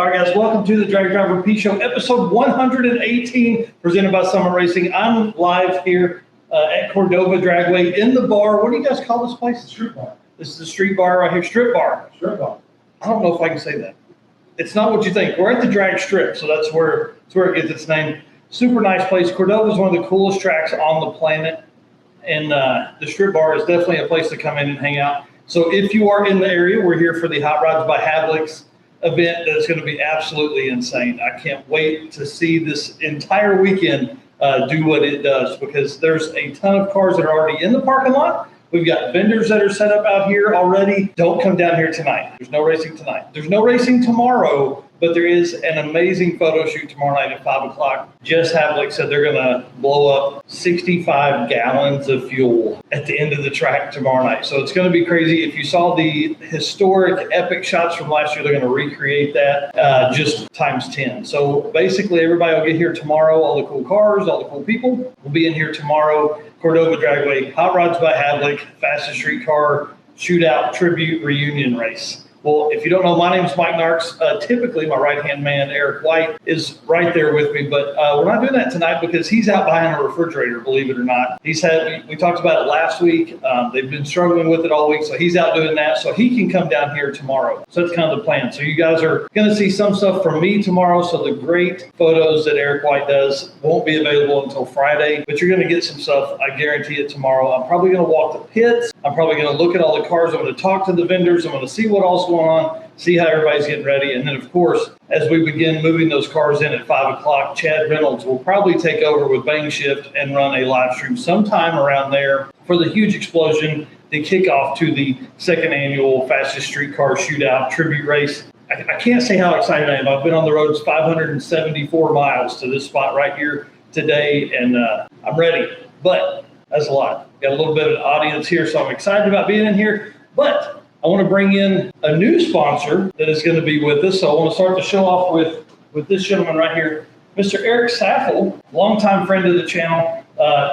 All right, guys, welcome to the Drag Driver P Show, episode 118, presented by Summit Racing. I'm live here at Cordova Dragway in the bar. What do you guys call this place? Street bar. This is the street bar right here, strip bar. Strip bar. I don't know if I can say that. It's not what you think. We're at the drag strip, so that's where it gets its name. Super nice place. Cordova is one of the coolest tracks on the planet, and the strip bar is definitely a place to come in and hang out. So if you are in the area, we're here for the Hot Rods by Havliks event that's going to be absolutely insane. I can't wait to see this entire weekend do what it does, because there's a ton of cars that are already in the parking lot. We've got vendors that are set up out here already. Don't come down here tonight. There's no racing tonight. There's no racing tomorrow, but there is an amazing photo shoot tomorrow night at 5 o'clock. Just Havliks said they're going to blow up 65 gallons of fuel at the end of the track tomorrow night. So it's going to be crazy. If you saw the historic epic shots from last year, they're going to recreate that just times 10. So basically, everybody will get here tomorrow. All the cool cars, all the cool people will be in here tomorrow. Cordova Dragway, Hot Rods by Havliks, fastest street car shootout tribute reunion race. Well, if you don't know, my name is Mike Narks. Typically, my right-hand man, Eric White, is right there with me, but we're not doing that tonight because he's out behind a refrigerator, believe it or not. We talked about it last week. They've been struggling with it all week, so he's out doing that, so he can come down here tomorrow. So that's kind of the plan. So you guys are going to see some stuff from me tomorrow, so the great photos that Eric White does won't be available until Friday, but you're going to get some stuff, I guarantee it, tomorrow. I'm probably going to walk the pits. I'm probably going to look at all the cars. I'm going to talk to the vendors. I'm going to see what all's going on, see how everybody's getting ready. And then, of course, as we begin moving those cars in at 5 o'clock, Chad Reynolds will probably take over with Bang Shift and run a live stream sometime around there for the huge explosion, the kickoff to the second annual fastest street car shootout tribute race. I can't say how excited I am. I've been on the roads 574 miles to this spot right here today, and I'm ready. But that's a lot. Got a little bit of an audience here, so I'm excited about being in here. But I want to bring in a new sponsor that is going to be with us. So I want to start the show off with this gentleman right here, Mr. Eric Saffel, longtime friend of the channel.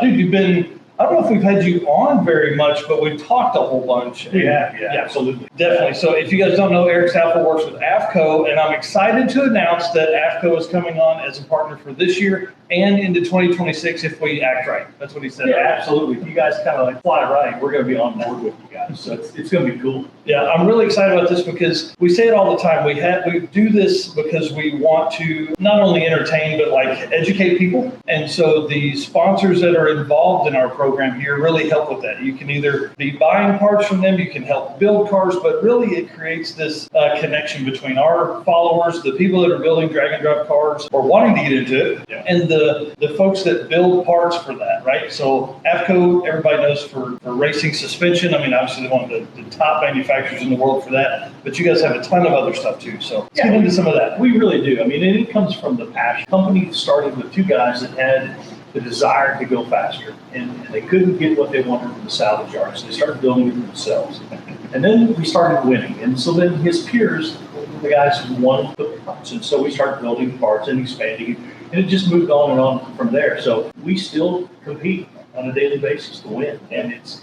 Dude, you've been, I don't know if we've had you on very much, but we've talked a whole bunch. Yeah, absolutely. Definitely. So if you guys don't know, Eric Saffel works with AFCO, and I'm excited to announce that AFCO is coming on as a partner for this year and into 2026 if we act right. That's what he said. Yeah, absolutely. If you guys kind of like fly right, we're going to be on board with you guys. So it's going to be cool. Yeah, I'm really excited about this because we say it all the time. We do this because we want to not only entertain, but like educate people. And so the sponsors that are involved in our program here really help with that. You can either be buying parts from them, you can help build cars, but really it creates this connection between our followers, the people that are building drag and drive cars or wanting to get into it, and the folks that build parts for that, right? So AFCO, everybody knows for racing suspension. I mean, obviously they're one of the top manufacturers in the world for that, but you guys have a ton of other stuff too. So let's get into some of that. We really do. I mean, it comes from the passion. The company started with two guys that had the desire to go faster, and they couldn't get what they wanted from the salvage yard, so they started building it themselves. And then we started winning, and so then his peers, the guys who wanted to put parts, and so we started building parts and expanding, and it just moved on and on from there. So we still compete on a daily basis to win, and it's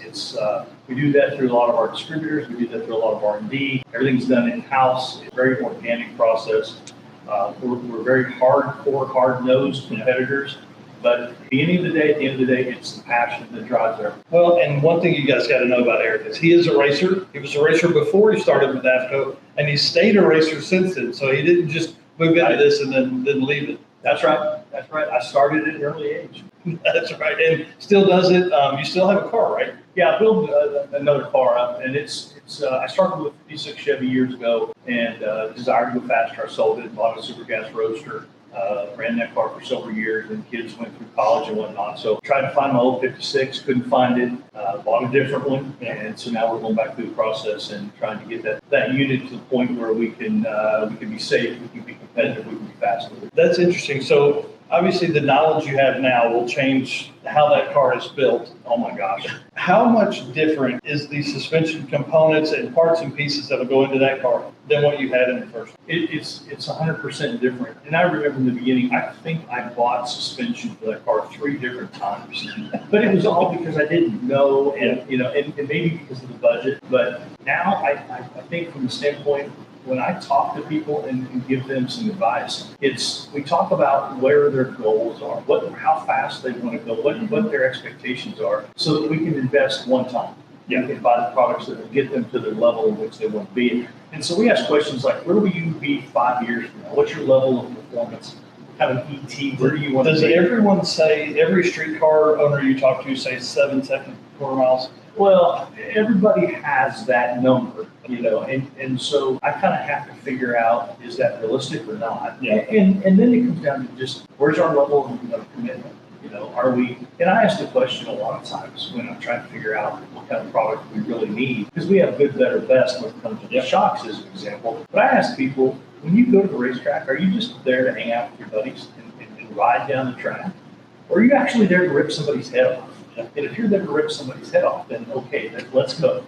we do that through a lot of our distributors. We do that through a lot of R&D. Everything's done in-house. It's a very organic process. We're very hardcore, hard-nosed competitors. But at the end of the day, it's the passion that drives everything. Well, and one thing you guys got to know about Eric is he is a racer. He was a racer before he started with AFCO, and he stayed a racer since then. So he didn't just move into this and then leave it. That's right. That's right. I started at an early age. That's right. And still does it. You still have a car, right? Yeah, I built another car up, and it's I started with a 56 Chevy years ago, and desired to go faster. I sold it, bought a super gas roadster. Ran that car for several years, and kids went through college and whatnot. So tried to find my old 56, couldn't find it, bought a different one. And so now we're going back through the process and trying to get that unit to the point where we can be safe, we can be competitive, we can be faster. That's interesting. So obviously the knowledge you have now will change how that car is built. Oh my gosh. How much different is the suspension components and parts and pieces that will go into that car than what you had in the first? It's 100% different. And I remember in the beginning, I think I bought suspension for that car 3 different times. But it was all because I didn't know, and maybe because of the budget. But now I think from the standpoint when I talk to people and give them some advice, we talk about where their goals are, how fast they want to go, what their expectations are, so that we can invest one time. We can buy the products that will get them to the level in which they want to be. And so we ask questions like, where will you be 5 years from now? What's your level of performance? Kind of ET, where do you want to be? Does everyone say, every streetcar owner you talk to say 7 second quarter miles? Well, everybody has that number, and so I kind of have to figure out, is that realistic or not? Yeah. And then it comes down to just, where's our level of commitment? Are we, and I ask the question a lot of times when I'm trying to figure out what kind of product we really need, because we have good, better, best when it comes to the shocks as an example. But I ask people, when you go to the racetrack, are you just there to hang out with your buddies and ride down the track? Or are you actually there to rip somebody's head off? And if you're there to rip somebody's head off, then okay, let's go.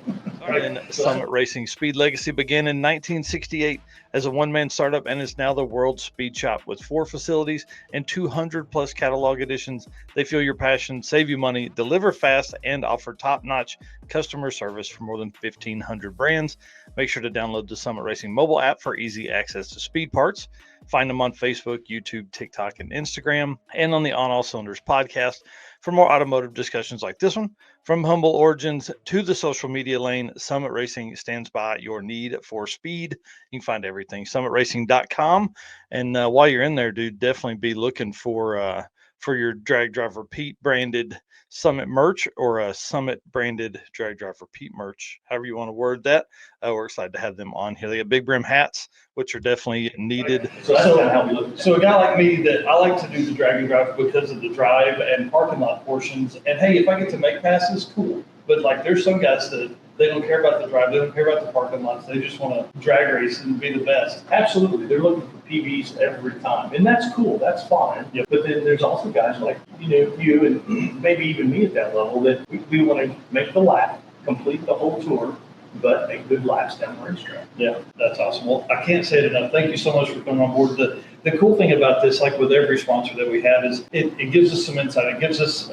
And Summit Racing Speed legacy began in 1968 as a one-man startup and is now the world's speed shop with 4 facilities and 200 plus catalog editions. They feel your passion, save you money, deliver fast, and offer top-notch customer service for more than 1,500 brands. Make sure to download the Summit Racing mobile app for easy access to speed parts. Find them on Facebook, YouTube, TikTok, and Instagram, and on the On All Cylinders podcast for more automotive discussions like this one. From humble origins to the social media lane, Summit Racing stands by your need for speed. You can find everything summitracing.com. And while you're in there, dude, definitely be looking for your Drag Driver Pete branded Summit merch or a Summit branded Drag Driver Pete merch, however you want to word that. We're excited to have them on here. They got big brim hats, which are definitely needed. So that's kind of how we look. So a guy like me, that I like to do the drag and drive because of the drive and parking lot portions. And hey, if I get to make passes, cool. But like, there's some guys that they don't care about the drive, they don't care about the parking lots. They just want to drag race and be the best. Absolutely, they're looking for PBs every time, and that's cool. That's fine. Yep. But then there's also guys like you and maybe even me at that level that we want to make the lap, complete the whole tour, but make good laps down the racetrack. Yeah, that's awesome. Well, I can't say it enough. Thank you so much for coming on board. The cool thing about this, like with every sponsor that we have, is it gives us some insight. It gives us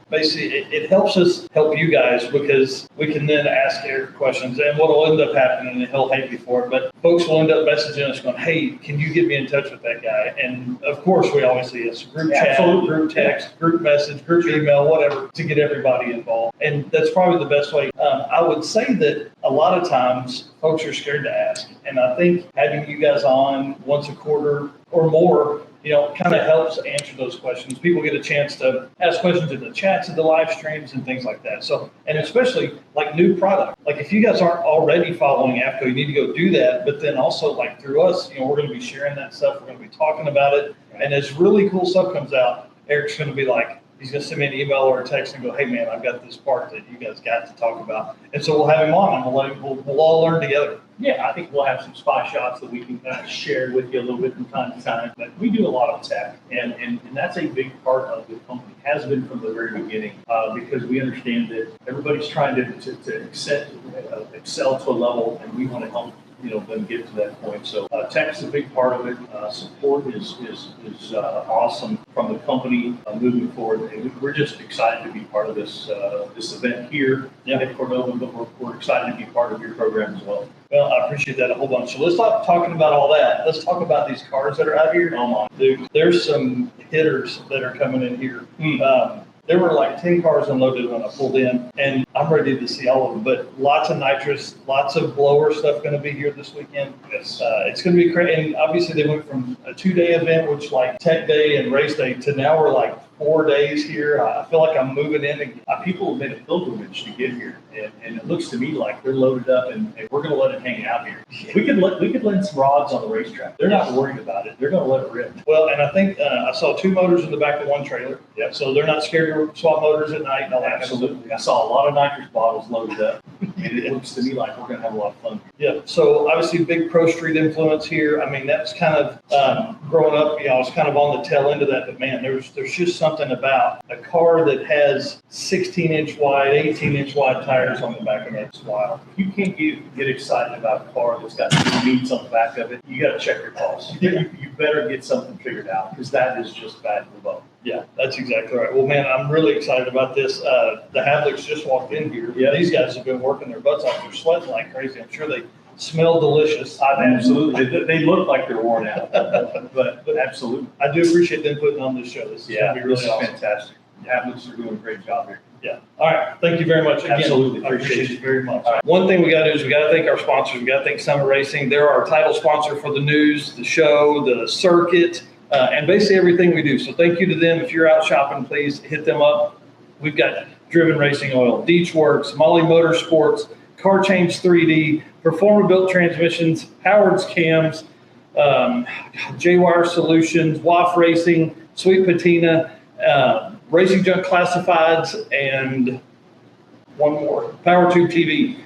basically, it helps us help you guys, because we can then ask Eric questions. And what will end up happening, and he'll hate me for it, but folks will end up messaging us going, hey, can you get me in touch with that guy? And of course, we always say yes, group chat, group text, group message, group email, whatever, to get everybody involved. And that's probably the best way. I would say that a lot of times folks are scared to ask. And I think having you guys on once a quarter or more, kind of helps answer those questions. People get a chance to ask questions in the chats and the live streams and things like that. So, and especially like new product. Like if you guys aren't already following AFCO, you need to go do that. But then also like through us, we're going to be sharing that stuff. We're going to be talking about it. And as really cool stuff comes out, Eric's going to be like, he's going to send me an email or a text and go, hey man, I've got this part that you guys got to talk about. And so we'll have him on and we'll all learn together. Yeah, I think we'll have some spy shots that we can share with you a little bit from time to time. But we do a lot of tech, and that's a big part of the company, has been from the very beginning, because we understand that everybody's trying to excel to a level, and we want to help them get to that point. So tech is a big part of it. Support is awesome from the company moving forward. And we're just excited to be part of this event here at Cordova, but we're excited to be part of your program as well. Well, I appreciate that a whole bunch. So let's stop talking about all that. Let's talk about these cars that are out here. Oh my dude, there's some hitters that are coming in here. There were like 10 cars unloaded when I pulled in, and I'm ready to see all of them. But lots of nitrous, lots of blower stuff going to be here this weekend. Yes. It's going to be crazy. And obviously they went from a 2-day event, which like tech day and race day, to now we're like 4 days here. I feel like I'm moving in again. People have made a pilgrimage to get here, and it looks to me like they're loaded up, and we're going to let it hang out here. We could lend some rods on the racetrack. They're not worried about it. They're going to let it rip. Well, and I think I saw 2 motors in the back of one trailer. Yeah. So they're not scared to swap motors at night and all that. Absolutely. I saw a lot of nitrous bottles loaded up, and it looks to me like we're going to have a lot of fun. Yeah. So obviously big Pro Street influence here. I mean, that's kind of growing up, I was kind of on the tail end of that, but man, there's just something about a car that has 16-inch wide, 18-inch wide tires on the back of it. It's wild. You can't get excited about a car that's got 2 meats on the back of it. You got to check your pulse. You better get something figured out, because that is just bad for both. Yeah, that's exactly right. Well, man, I'm really excited about this. The Havliks just walked in here. Yeah. These guys have been working their butts off. They're sweating like crazy. I'm sure they smell delicious. Absolutely. They look like they're worn out, but absolutely. I do appreciate them putting on this show. This is Yeah, going to be this really is awesome. fantastic. Havliks are doing a great job here. Yeah. All right. Thank you very much. Again, Absolutely. I appreciate it very much. All right. One thing we got to do is we got to thank our sponsors. We got to thank Summit Racing. They're our title sponsor for the news, the show, the circuit, and basically everything we do. So thank you to them. If you're out shopping, please hit them up. We've got Driven Racing Oil, Deech Works, Molly Motorsports, Car Change 3D, Performer Built Transmissions, Howard's Cams, J-Wire Solutions, WAF Racing, Sweet Patina, Racing Junk Classifieds, and one more, PowerTube TV.